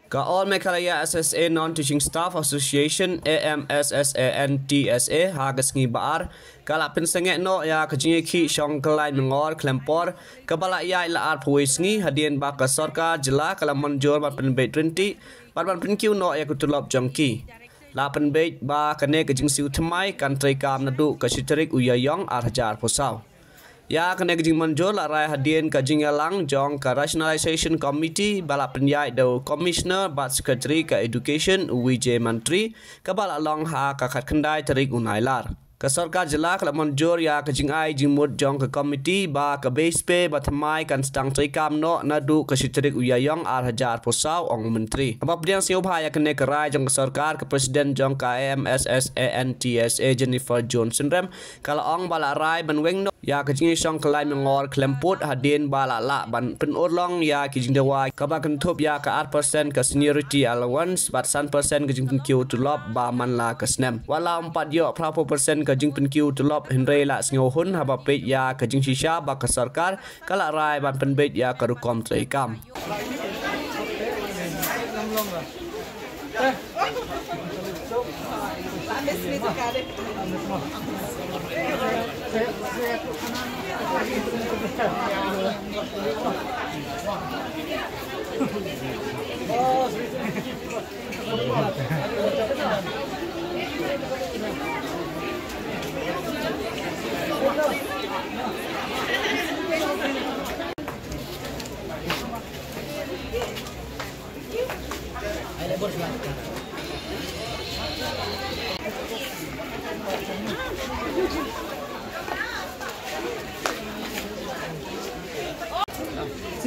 Ka All Meghalaya SSA Non-Teaching Staff Association AMSSANTSA hagas ngi baar kala pensengek no ya kejingi ki shong kelai mengor klempor kepala ya ila ar puis ngi hadien ba ka sarkar jela kala manjur ba penbeit 20 ban penkiu no ya kutulop jongki la penbeit ba kane kejing siu thmai kan trai kam nadu ka sitrik uyayong ar hajar posau ya kena kejing manjur la rai hadien kejing alang jong ka rationalization committee bala penyai do commissioner bat secretary ka education UWJ Mantri ka bala long ha ka khat kendai tarik unailar ka sarkar jela kala manjur ya kejing ai jimut jong ka committee ba ka base pay ba thamai kan stang trai kam no nadu ka sitrik uyayong ar hajar posau ong menteri apa pediang siu bha ya kene ka rai jong ka sarkar ka presiden jong ka AMSSANTSA Jennifer Johnson rem kala ong bala rai ban weng no ya kejing song kelai mengor klemput hadin bala la ban pen long ya kejing dewa ka ba kan thup ya ka 8% ka seniority allowance bat 1% kejing kiu tulop ba man la ka snem wala 4 yo % kejing penkiu tulop henry la sngohun haba pet ya kejing shisha ba ka sarkar kala rai ban penbet ya ka rukom trai kam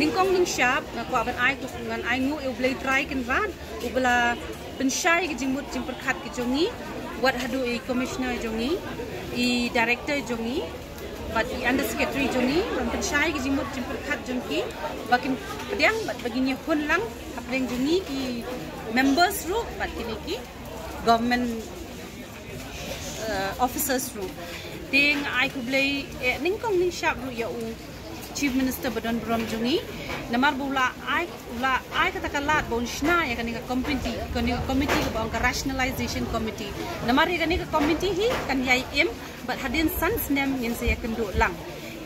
Ningkong ning sharp na kwa ban ai ngan ai ngu eu blai try kan van ubla pensyai ke jimut jim perkhat ke jongi wat hadu e commissioner jongi e director jongi bat e under secretary jongi ban pensyai ke jimut jim perkhat jongki bakin pediang bat baginya hun lang apeng jongi ki members ru bat kini ki government officers ru ding ai ku blai ningkong ning sharp ru ya u Chief Minister Badan Brom Jungi namar bula ai katakanlah bon shna ya kanika committee ke bang rationalization committee namar ya kanika committee hi kan yai em but hadin sans nem yen saya kendu lang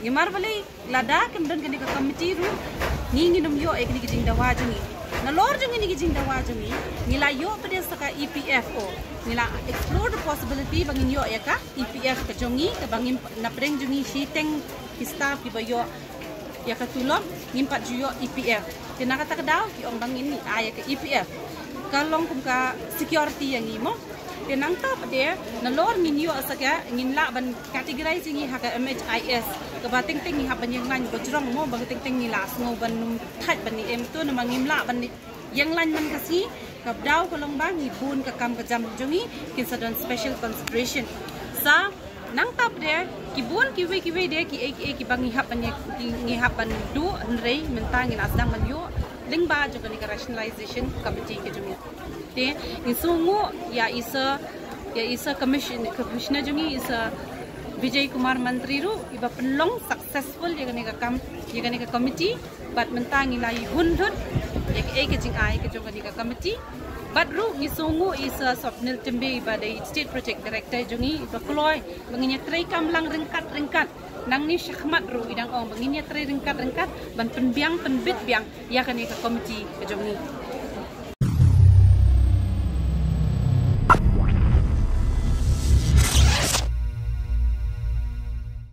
ngamar bale lada kemudian kanika committee ru nginum yo ek niki jing dawa jungi na lor jungi niki jing dawa jungi nila yo pada saka EPFO nila explore the possibility bangin yo ya ka EPF ke jungi ke bangin na preng jungi shiteng staff ki bayo ya katulong ngimpat juyo EPF kena kata kedau ki ong bang ini aya ke EPF kalong kum ka security yang imo kenang ta pade na lor min yo asaka ngin la ban categorize ngi ha ka MHIS ke bating ting ngi ha ban yang lan bojrong mo bang ting ting ngi la ngo ban thaj ban ni em tu na mangim la ban yang lan man kasi ka dau kalong bang ngi bun ka kam ka jam jongi kin sadon special consideration sa nang tap dia kibun kiwi dia ki bangi hapan du nrei mentangin asdang manyo lingba juga ni rationalization committee ke jumi te insungu ya isa commissioner jumi isa Vijay Kumar Mantri ru iba penlong successful ya ni ka committee bat mentangin lai hun ya ke jing ai ke juga ni ka committee Badru ngisungu isa Swapnil Timbe badai State Project Director jungi bakloi banginya trai kamlang ringkat nang ni syahmat ru idang ong banginya trai ringkat ban penbiang penbit biang ya kan ka komiti ke jungi